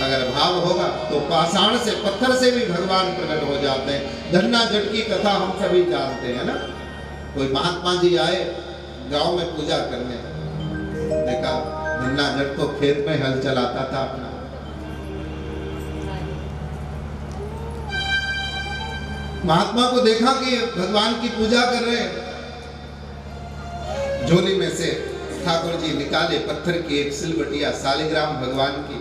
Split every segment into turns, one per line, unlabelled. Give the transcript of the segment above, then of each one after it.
अगर भाव होगा तो पाषाण से, पत्थर से भी भगवान प्रकट हो जाते हैं। धन्ना जट की कथा हम सभी जानते हैं ना। कोई महात्मा जी आए गांव में पूजा करने, देखा धन्ना जट तो खेत में हल चलाता था अपना। महात्मा को देखा कि भगवान की पूजा कर रहे हैं, झोली में से ठाकुर जी निकाले पत्थर की एक सिलबटिया, सालिग्राम भगवान की,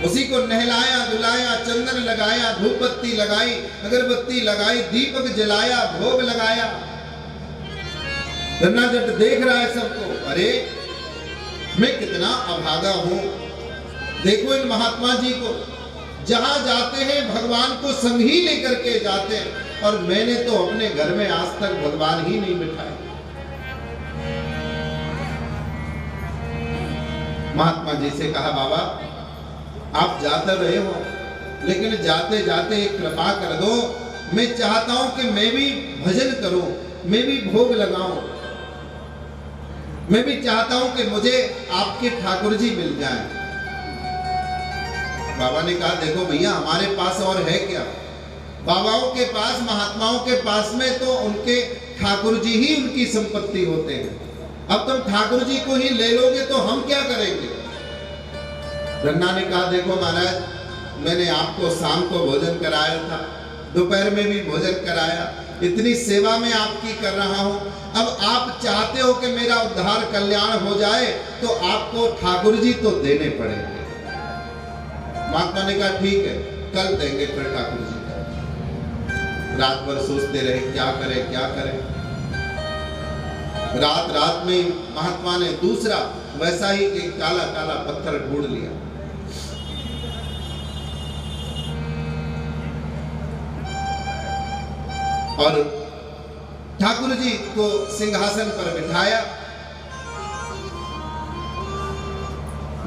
उसी को नहलाया धुलाया, चंदन लगाया, धूप बत्ती लगाई, अगरबत्ती लगाई, दीपक जलाया, भोग लगाया। धन्ना जट देख रहा है सबको, अरे मैं कितना अभागा हूं। देखो इन महात्मा जी को, जहां जाते हैं भगवान को संग ही लेकर के जाते हैं, और मैंने तो अपने घर में आज तक भगवान ही नहीं बिठाए। महात्मा जी से कहा, बाबा आप जाते रहे हो, लेकिन जाते जाते एक कृपा कर दो, मैं चाहता हूं कि मैं भी भजन करूं, मैं भी भोग लगाऊं, मैं भी चाहता हूं कि मुझे आपके ठाकुर जी मिल जाएं। बाबा ने कहा, देखो भैया हमारे पास और है क्या? बाबाओं के पास, महात्माओं के पास में तो उनके ठाकुर जी ही उनकी संपत्ति होते हैं। अब तुम ठाकुर जी को ही ले लोगे तो हम क्या करेंगे? धन्ना ने कहा, देखो महाराज मैंने आपको शाम को भोजन कराया था, दोपहर में भी भोजन कराया, इतनी सेवा मैं आपकी कर रहा हूं, अब आप चाहते हो कि मेरा उद्धार कल्याण हो जाए तो आपको ठाकुर जी तो देने पड़ेंगे। महात्मा ने कहा, ठीक है कल देंगे फिर ठाकुर जी। रात भर सोचते रहे क्या करें क्या करें। रात में महात्मा ने दूसरा वैसा ही एक काला काला पत्थर ढूंढ लिया, और ठाकुर जी को सिंहासन पर बिठाया,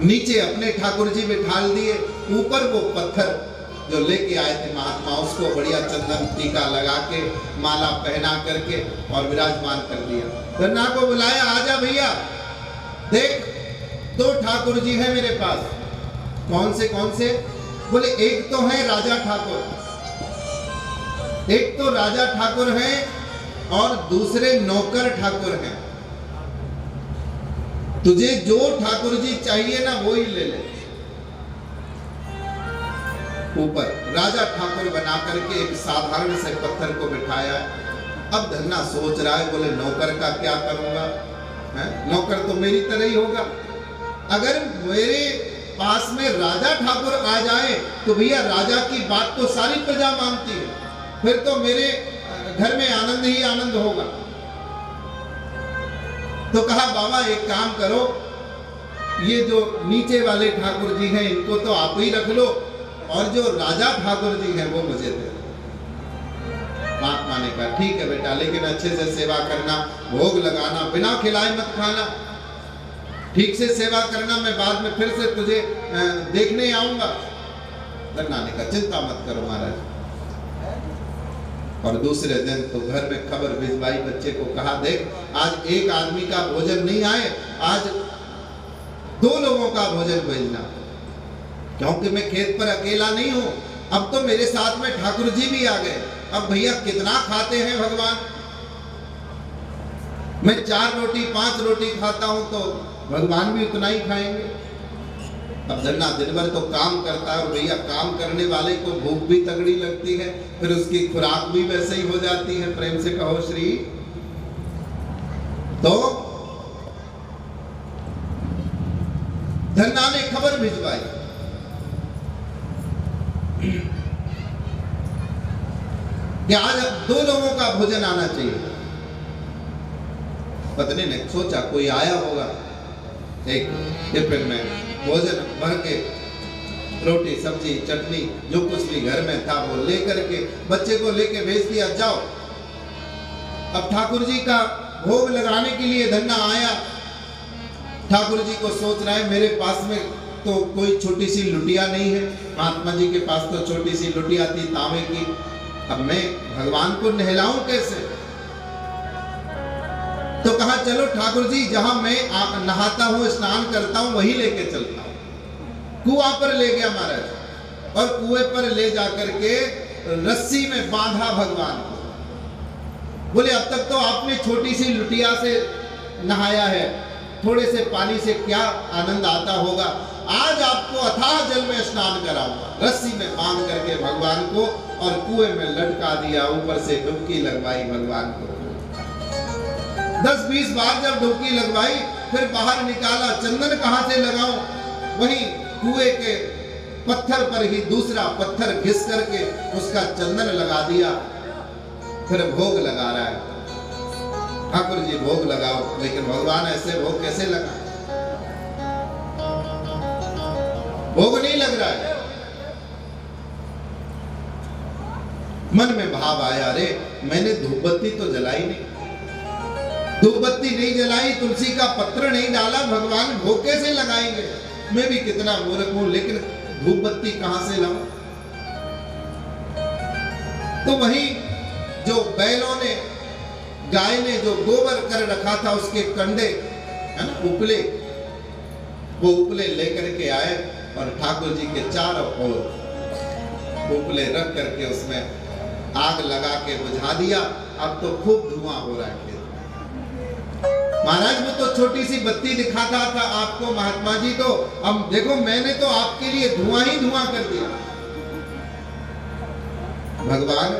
नीचे अपने ठाकुर जी बिठाल दिए, ऊपर वो पत्थर जो लेके आए थे महात्मा, उसको बढ़िया चंदन टीका लगा के, माला पहना करके और विराजमान कर दिया। धन्ना को बुलाया, आजा भैया देख, दो ठाकुर जी हैं मेरे पास। कौन से? बोले एक तो है राजा ठाकुर, एक तो राजा ठाकुर हैं और दूसरे नौकर ठाकुर हैं। तुझे जो ठाकुर जी चाहिए ना वो ही ले ले। ऊपर राजा ठाकुर बना करके एक साधारण से पत्थर को बिठाया। अब धन्ना सोच रहा है, बोले नौकर का क्या करूंगा? नौकर तो मेरी तरह ही होगा। अगर मेरे पास में राजा ठाकुर आ जाए तो भैया राजा की बात तो सारी प्रजा मानती है, फिर तो मेरे घर में आनंद ही आनंद होगा। तो कहा, बाबा एक काम करो, ये जो नीचे वाले ठाकुर जी हैं इनको तो आप ही रख लो, और जो राजा ठाकुर जी हैं वो मुझे दे दो। महात्मा ने कहा, ठीक है बेटा, लेकिन अच्छे से सेवा करना, भोग लगाना, बिना खिलाए मत खाना, ठीक से सेवा करना, मैं बाद में फिर से तुझे देखने आऊंगा। धन्ना ने कहा, चिंता मत करो महाराज। और दूसरे दिन तो घर में खबर भिजवाई, बच्चे को कहा, देख आज एक आदमी का भोजन नहीं आए, आज 2 लोगों का भोजन भेजना, क्योंकि मैं खेत पर अकेला नहीं हूं, अब तो मेरे साथ में ठाकुर जी भी आ गए। अब भैया कितना खाते हैं भगवान? मैं 4 रोटी 5 रोटी खाता हूं तो भगवान भी उतना ही खाएंगे। अब धन्ना दिन भर तो काम करता है, और भैया काम करने वाले को भूख भी तगड़ी लगती है, फिर उसकी खुराक भी वैसे ही हो जाती है। प्रेम से कहो श्री। तो धन्ना ने खबर भिजवाई, कि आज 2 लोगों का भोजन आना चाहिए। पत्नी ने सोचा कोई आया होगा, एक टिफिन में भोजन भर के, रोटी सब्जी चटनी जो कुछ भी घर में था वो लेकर के बच्चे को लेके भेज दिया, जाओ। अब ठाकुर जी का भोग लगाने के लिए धन्ना आया। ठाकुर जी को सोच रहा है, मेरे पास में तो कोई छोटी सी लुटिया नहीं है, महात्मा जी के पास तो छोटी सी लुटिया थी तांबे की, अब मैं भगवान को नहलाऊं कैसे? तो कहा, चलो ठाकुर जी जहां मैं नहाता हूं, स्नान करता हूं, वहीं लेके चलता हूं। कुआं पर ले गया महाराज और कुएं पर ले जाकर के रस्सी में बांधा भगवान को। बोले अब तक तो आपने छोटी सी लुटिया से नहाया है, थोड़े से पानी से क्या आनंद आता होगा, आज आपको अथाह जल में स्नान कराऊंगा। रस्सी में बांध करके भगवान को और कुएं में लटका दिया, ऊपर से डुबकी लगवाई भगवान को। 10-20 बार जब डुबकी लगवाई फिर बाहर निकाला, चंदन कहां से लगाऊं, वहीं कुएं के पत्थर पर ही दूसरा पत्थर घिस करके उसका चंदन लगा दिया। फिर भोग लगा रहा है, ठाकुर जी भोग लगाओ, लेकिन भगवान ऐसे भोग कैसे लगा, भोग नहीं लग रहा है। मन में भाव आया, अरे मैंने धूप बत्ती तो जलाई नहीं, धूप बत्ती नहीं जलाई, तुलसी का पत्र नहीं डाला, भगवान भोग कैसे लगाएंगे। मैं भी कितना मूर्ख हूं, लेकिन धूप बत्ती कहां से लाऊं। तो वही जो बैलों ने, गाय ने जो गोबर कर रखा था उसके कंडे है ना, उपले, वो उपले लेकर के आए और ठाकुर जी के चारों ओर उपले रख करके उसमें आग लगा के बुझा दिया। अब तो खूब धुआं हो रहा है। महाराज वो तो छोटी सी बत्ती दिखाता था आपको महात्मा जी, तो अब देखो मैंने तो आपके लिए धुआं ही धुआं कर दिया। भगवान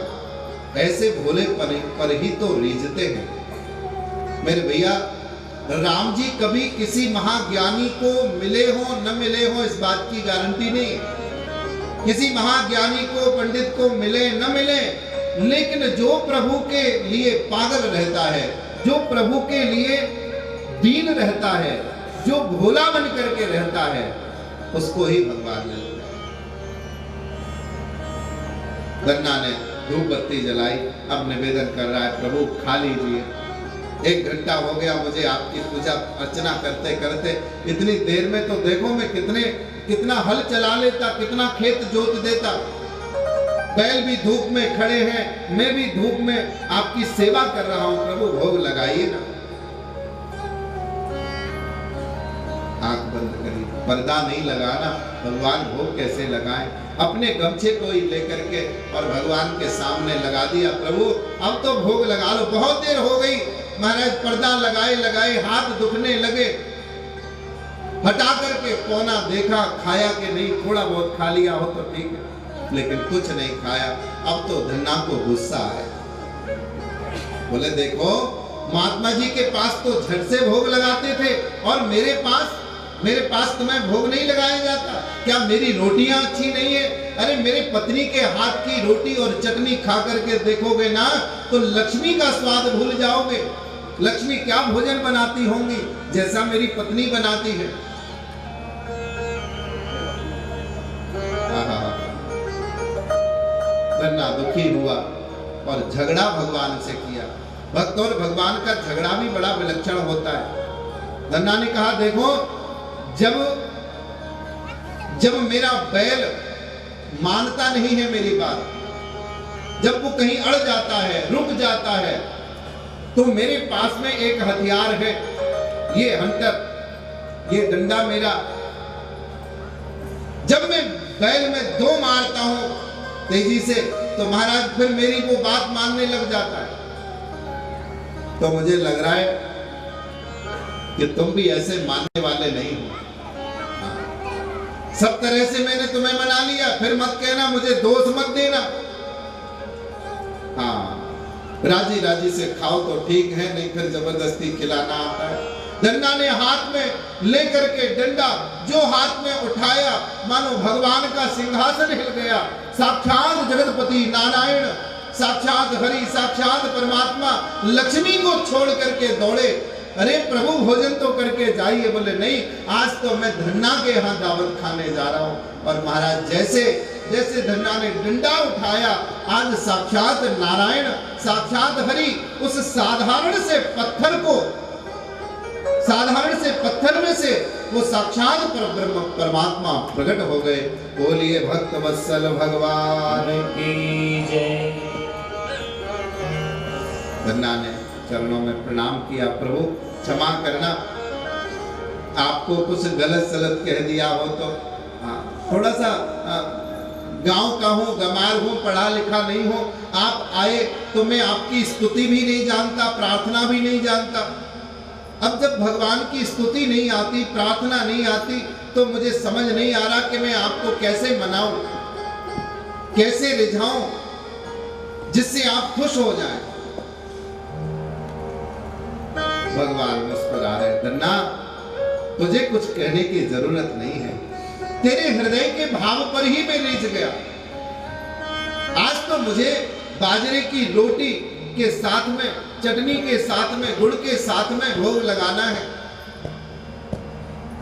ऐसे भोले पर ही तो रीझते हैं मेरे भैया। राम जी कभी किसी महाज्ञानी को मिले हो न मिले हो इस बात की गारंटी नहीं, किसी महाज्ञानी को पंडित को मिले न मिले, लेकिन जो प्रभु के लिए पागल रहता है, जो प्रभु के लिए दीन रहता है, जो भोला बन करके रहता है, उसको ही भगवान मिलता है। गन्ना ने धूप बत्ती जलाई, अब निवेदन कर रहा है, प्रभु खा लीजिए, 1 घंटा हो गया मुझे आपकी पूजा अर्चना करते करते, इतनी देर में तो देखो मैं कितना हल चला लेता, कितना खेत जोत देता। बैल भी धूप में खड़े हैं, मैं भी धूप में आपकी सेवा कर रहा हूं, प्रभु भोग लगाइए ना। आंख बंद करिए, पर्दा नहीं लगाना, भगवान भोग कैसे लगाएं। अपने गमछे को ही लेकर के और भगवान के सामने लगा दिया, प्रभु अब तो भोग लगा लो, बहुत देर हो गई। महाराज पर्दा लगाए हाथ दुखने लगे, हटा करके पौना देखा, खाया कि नहीं, थोड़ा बहुत खा लिया हो तो ठीक है, लेकिन कुछ नहीं खाया। अब तो धन्ना को गुस्सा आया, बोले देखो महात्मा जी के पास तो झट से भोग लगाते थे और मेरे पास तुम्हें भोग नहीं लगाया जाता, क्या मेरी रोटियां अच्छी नहीं है। अरे मेरे पत्नी के हाथ की रोटी और चटनी खा करके देखोगे ना तो लक्ष्मी का स्वाद भूल जाओगे। लक्ष्मी क्या भोजन बनाती होंगी जैसा मेरी पत्नी बनाती है। धन्ना दुखी हुआ और झगड़ा भगवान से किया। भक्त और भगवान का झगड़ा भी बड़ा विलक्षण होता है। धन्ना ने कहा देखो, जब मेरा बैल मानता नहीं है मेरी बात, जब वो कहीं अड़ जाता है, रुक जाता है, तो मेरे पास में एक हथियार है, ये हंटर, ये डंडा मेरा। जब मैं बैल में 2 मारता हूं तेजी से तो महाराज फिर मेरी वो बात मानने लग जाता है। तो मुझे लग रहा है कि तुम भी ऐसे मानने वाले नहीं हो। सब तरह से मैंने तुम्हें मना लिया, फिर मत कहना, मुझे दोष मत देना। हाँ, राजी राजी से खाओ तो ठीक है, नहीं फिर जबरदस्ती खिलाना आता है। धन्ना ने हाथ में लेकर के डंडा जो हाथ में उठाया, मानो भगवान का सिंहासन हिल गया। साक्षात जगतपति नारायण, साक्षात हरि, साक्षात परमात्मा लक्ष्मी को छोड़ करके दौड़े। अरे प्रभु भोजन तो करके जाइए। बोले नहीं, आज तो मैं धन्ना के यहाँ दावत खाने जा रहा हूँ। और महाराज जैसे जैसे धन्ना ने डंडा उठाया, आज साक्षात नारायण, साक्षात हरि उस साधारण से पत्थर में से वो साक्षात परब्रह्म परमात्मा प्रकट हो गए। बोलिए भक्त वत्सल भगवान की जय। धन्ना ने चरणों में प्रणाम किया, प्रभु क्षमा करना, आपको कुछ गलत सलत कह दिया हो तो। हाँ, गांव का हूँ, गंवार हूँ, पढ़ा लिखा नहीं हूँ, आप आए तो मैं आपकी स्तुति भी नहीं जानता, प्रार्थना भी नहीं जानता। अब जब भगवान की स्तुति नहीं आती, प्रार्थना नहीं आती, तो मुझे समझ नहीं आ रहा कि मैं आपको कैसे मनाऊं, कैसे रिझाऊं जिससे आप खुश हो जाएं। भगवान मुस्कुरा रहे, धन्ना तुझे कुछ कहने की जरूरत नहीं है, तेरे हृदय के भाव पर ही मैं रीझ गया। आज तो मुझे बाजरे की रोटी के साथ में, चटनी के साथ में, गुड़ के साथ में भोग लगाना है।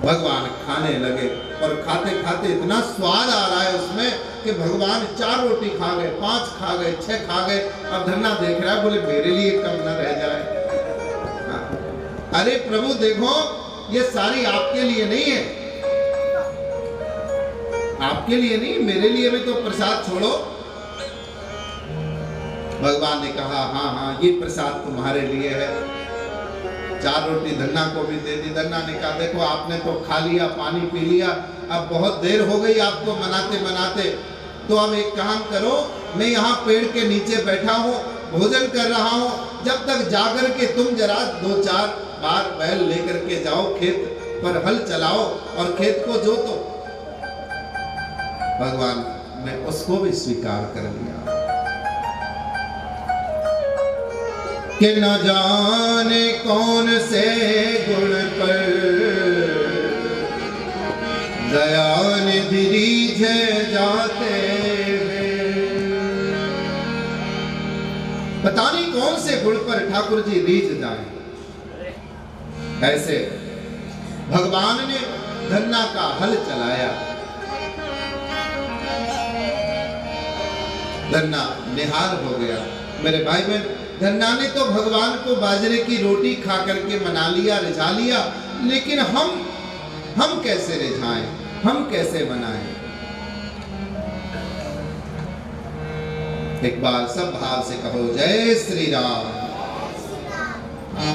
भगवान खाने लगे और खाते खाते इतना स्वाद आ रहा है उसमें कि भगवान 4 रोटी खा गए, 5 खा गए, 6 खा गए। अब धन्ना देख रहा है, बोले मेरे लिए कम न रह जाए। अरे प्रभु देखो, ये सारी आपके लिए नहीं है, आपके लिए नहीं, मेरे लिए भी तो प्रसाद छोड़ो। भगवान ने कहा हाँ हाँ ये प्रसाद तुम्हारे लिए है। 4 रोटी धन्ना को भी दे दी। धन्ना ने कहा देखो आपने तो खा लिया, पानी पी लिया, अब बहुत देर हो गई आपको मनाते मनाते, तो अब एक काम करो, मैं यहाँ पेड़ के नीचे बैठा हूँ, भोजन कर रहा हूँ, जब तक जाकर के तुम जरा 2-4 बार बैल लेकर के जाओ, खेत पर हल चलाओ और खेत को जोतो। भगवान ने उसको भी स्वीकार कर लिया कि न जाने कौन से गुण पर दयानिधि रीझे जाते हैं। पता नहीं कौन से गुण पर ठाकुर जी रीझ जाए। ऐसे भगवान ने धन्ना का हल चलाया। धन्ना निहाल हो गया। मेरे भाई बहन, धन्ना ने तो भगवान को बाजरे की रोटी खा करके मना लिया, रिझा लिया, लेकिन हम कैसे रिझाएं, हम कैसे मनाएं? एक बार सब भाव से कहो जय श्री राम।